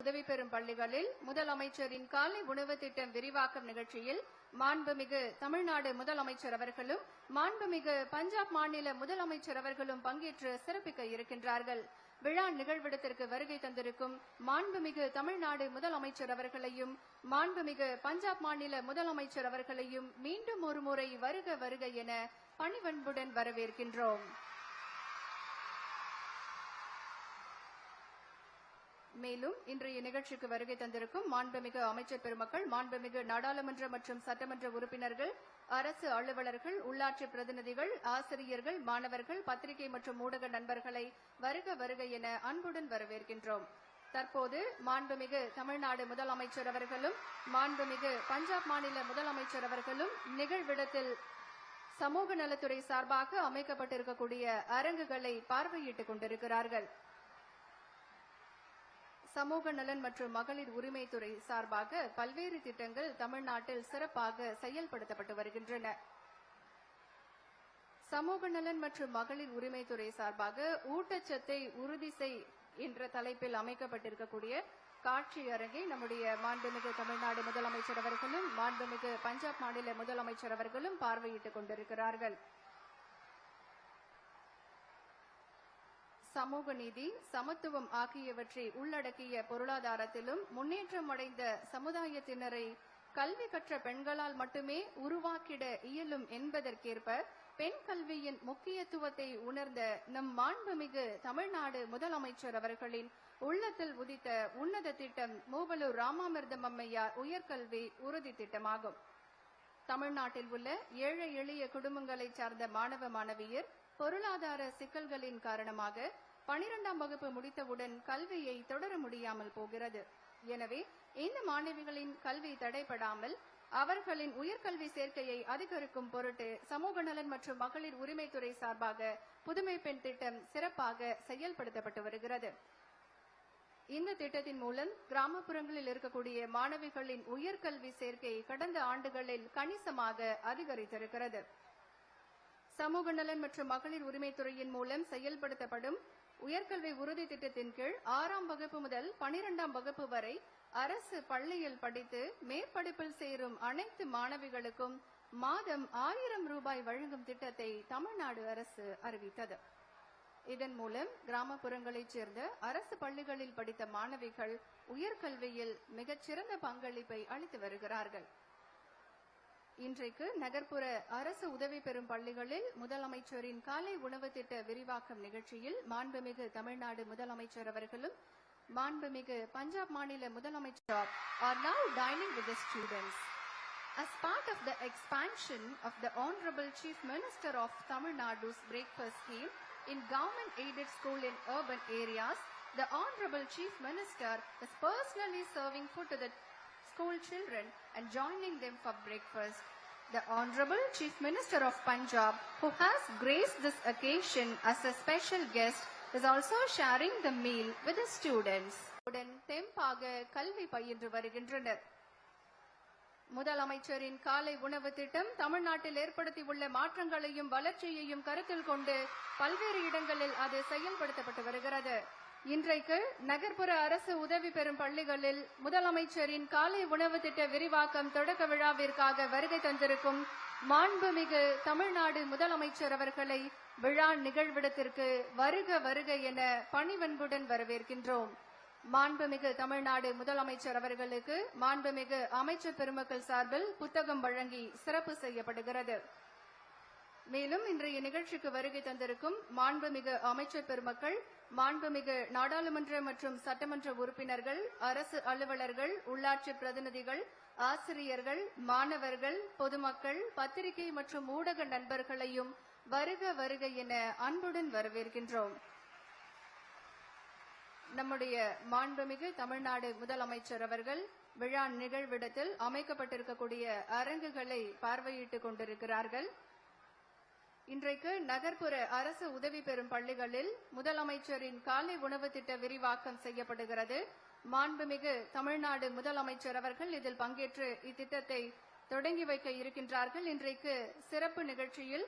உதவி பெறும் பள்ளிகளில் முதலமைச்சரின் காலை உணவு திட்டம் விரிவாக்கம் நிகழ்ச்சியில் மாண்புமிகு தமிழ்நாடு முதலமைச்சர் அவர்களும் மாண்புமிகு பஞ்சாப் மாநில முதலமைச்சர் அவர்களும் பங்கேற்று சிறப்பிக்க இருக்கின்றார்கள். விழா நிகழ்விடத்திற்கு வருகை தந்திருக்கும் மாண்புமிகு தமிழ்நாடு முதலமைச்சர் அவர்களையும் மாண்புமிகு பஞ்சாப் மாநில முதலமைச்சர் அவர்களையும் மீண்டும் ஒருமுறை வருக வருக என பணிவன்புடன் வரவேற்கின்றோம். மேலும் இன்றைய நிகழ்ச்சிக்கு வருகை தந்திருக்கும் மாண்புமிகு அமைச்சர் பெருமக்கள், மாண்புமிகு நாடாளுமன்ற மற்றும் சட்டமன்ற உறுப்பினர்கள், அரசு அலுவலர்கள், உள்ளாட்சி பிரதிநிதிகள், ஆசிரியர்கள், மாணவர்கள், பத்திரிகை மற்றும் ஊடக நண்பர்களை வருக வருக என அன்புடன் வரவேற்கின்றோம். தற்போது மாண்புமிகு தமிழ்நாடு முதலமைச்சர் அவர்களும் மாண்புமிகு பஞ்சாப் மாநில முதலமைச்சர் அவர்களும் நிகழ்விடத்தில் சமூக நலத்துறை சார்பாக அமைக்கப்பட்டிருக்கக்கூடிய அரங்குகளை பார்வையிட்டுக் கொண்டிருக்கிறார்கள். சமூக நலன் மற்றும் மகளிர் உரிமைத்துறை சார்பாக பல்வேறு திட்டங்கள் தமிழ்நாட்டில் சிறப்பாக செயல்படுத்தப்பட்டு வருகின்றன. சமூக நலன் மற்றும் மகளிர் உரிமைத்துறை சார்பாக ஊட்டச்சத்தை உறுதி செய் என்ற தலைப்பில் அமைக்கப்பட்டிருக்கக்கூடிய காட்சி அரங்கை நம்முடைய மாண்புமிகு தமிழ்நாடு முதலமைச்சர் அவர்களும் மாண்புமிகு பஞ்சாப் மாநில முதலமைச்சர் அவர்களும் பார்வையிட்டுக் கொண்டிருக்கிறார்கள். சமூக நீதி, சமத்துவம் ஆகியவற்றை உள்ளடக்கிய பொருளாதாரத்திலும் முன்னேற்றம் அடைந்த சமுதாயத்தினரை கல்வி கற்ற பெண்களால் மட்டுமே உருவாக்கிட இயலும் என்பதற்கேற்ப பெண் கல்வியின் முக்கியத்துவத்தை உணர்ந்த நம் மாண்புமிகு தமிழ்நாடு முதலமைச்சர் அவர்களின் உள்ளத்தில் உதித்த உன்னத திட்டம் மூவலூர் ராமாமிர்தம் அம்மையார் உயர்கல்வி உறுதி திட்டமாகும். தமிழ்நாட்டில் உள்ள ஏழை எளிய குடும்பங்களைச் சார்ந்த மாணவ மாணவியர் பொருளாதார சிக்கல்களின் காரணமாக 12ஆம் வகுப்பு முடித்தவுடன் கல்வியை தொடர முடியாமல் போகிறது. எனவே இந்த மாணவிகளின் கல்வி தடைபடாமல் அவர்களின் உயர்கல்வி சேர்க்கையை அதிகரிக்கும் பொருட்டு சமூக நலன் மற்றும் மகளிர் உரிமைத்துறை சார்பாக புதுமை பெண் திட்டம் சிறப்பாக செயல்படுத்தப்பட்டு வருகிறது. இந்த திட்டத்தின் மூலம் கிராமப்புறங்களில் இருக்கக்கூடிய மாணவிகளின் உயர்கல்வி சேர்க்கை கடந்த ஆண்டுகளில் கணிசமாக அதிகரித்திருக்கிறது. சமூக நலன் மற்றும் மகளிர் உரிமைத்துறையின் மூலம் செயல்படுத்தப்படும் உயர்கல்வி உறுதி திட்டத்தின் கீழ் 6ஆம் வகுப்பு முதல் 12ஆம் வகுப்பு வரை அரசு பள்ளியில் படித்து மேற்படிப்பில் சேரும் அனைத்து மாணவிகளுக்கும் மாதம் 1000 ரூபாய் வழங்கும் திட்டத்தை தமிழ்நாடு அரசு அறிவித்தது. இதன் மூலம் கிராமப்புறங்களைச் சேர்ந்த அரசு பள்ளிகளில் படித்த மாணவிகள் உயர்கல்வியில் மிகச்சிறந்த பங்களிப்பை அளித்து வருகிறார்கள். இன்றைக்கு நகர்ப்புற அரசு உதவி பெறும் பள்ளிகளில் முதலமைச்சரின் காலை உணவு திட்ட விரிவாக்கம் நிகழ்ச்சியில் மாண்புமிகு தமிழ்நாடு முதலமைச்சர் அவர்களும் மாண்புமிகு பஞ்சாப் மாநில முதலமைச்சர் are now dining with the students. As part of the expansion of the Honorable Chief Minister of Tamil Nadu's breakfast scheme in government-aided school in urban areas, the Honorable Chief Minister is personally serving food to the school children and joining them for breakfast. The Honorable Chief Minister of Punjab, who has graced this occasion as a special guest, is also sharing the meal with the students. தெம்பாக கல்வி பயின்று வருகின்றனர். முதலமைச்சரின் காலை உணவு திட்டம் தமிழ்நாட்டில் ஏற்படுத்தியுள்ள மாற்றங்களையும் வளர்ச்சியையும் கருத்தில் கொண்டு பல்வேறு இடங்களில் அது செயல்படுத்தப்பட்டு வருகிறது. இன்றைக்கு நகர்ப்புற அரசு உதவி பெறும் பள்ளிகளில் முதலமைச்சரின் காலை உணவு திட்ட விரிவாக்கம் தொடக்க விழாவிற்காக வருகை தந்திருக்கும் மாண்புமிகு தமிழ்நாடு முதலமைச்சர் அவர்களை விழா நிகழ்விடத்திற்கு வருக வருக என பணிவன்புடன் வரவேற்கின்றோம். மாண்புமிகு தமிழ்நாடு முதலமைச்சர் அவர்களுக்கு மாண்புமிகு அமைச்சர் பெருமக்கள் சார்பில் புத்தகம் வழங்கி சிறப்பு செய்யப்படுகிறது. மேலும் இன்றைய நிகழ்ச்சிக்கு வருகை தந்திருக்கும் மாண்புமிகு அமைச்சர் பெருமக்கள், மாண்புமிகு நாடாளுமன்ற மற்றும் சட்டமன்ற உறுப்பினர்கள், அரசு அலுவலர்கள், உள்ளாட்சி பிரதிநிதிகள், ஆசிரியர்கள், மாணவர்கள், பொதுமக்கள், பத்திரிகை மற்றும் ஊடக நண்பர்களையும் வருக வருக என அன்புடன் வரவேற்கின்றோம். நம்முடைய மாண்புமிகு தமிழ்நாடு முதலமைச்சர் அவர்கள் விழா நிகழ்விடத்தில் அமைக்கப்பட்டிருக்கக்கூடிய அரங்குகளை பார்வையிட்டுக் கொண்டிருக்கிறார்கள். இன்றைக்கு நகர்ப்புற அரசு உதவி பெறும் பள்ளிகளில் முதலமைச்சரின் காலை உணவு திட்ட விரிவாக்கம் செய்யப்படுகிறது. மாண்புமிகு தமிழ்நாடு முதலமைச்சர் அவர்கள் இதில் பங்கேற்று இத்திட்டத்தை தொடங்கி வைக்க இருக்கின்றார்கள். இன்றைக்கு சிறப்பு நிகழ்ச்சியில்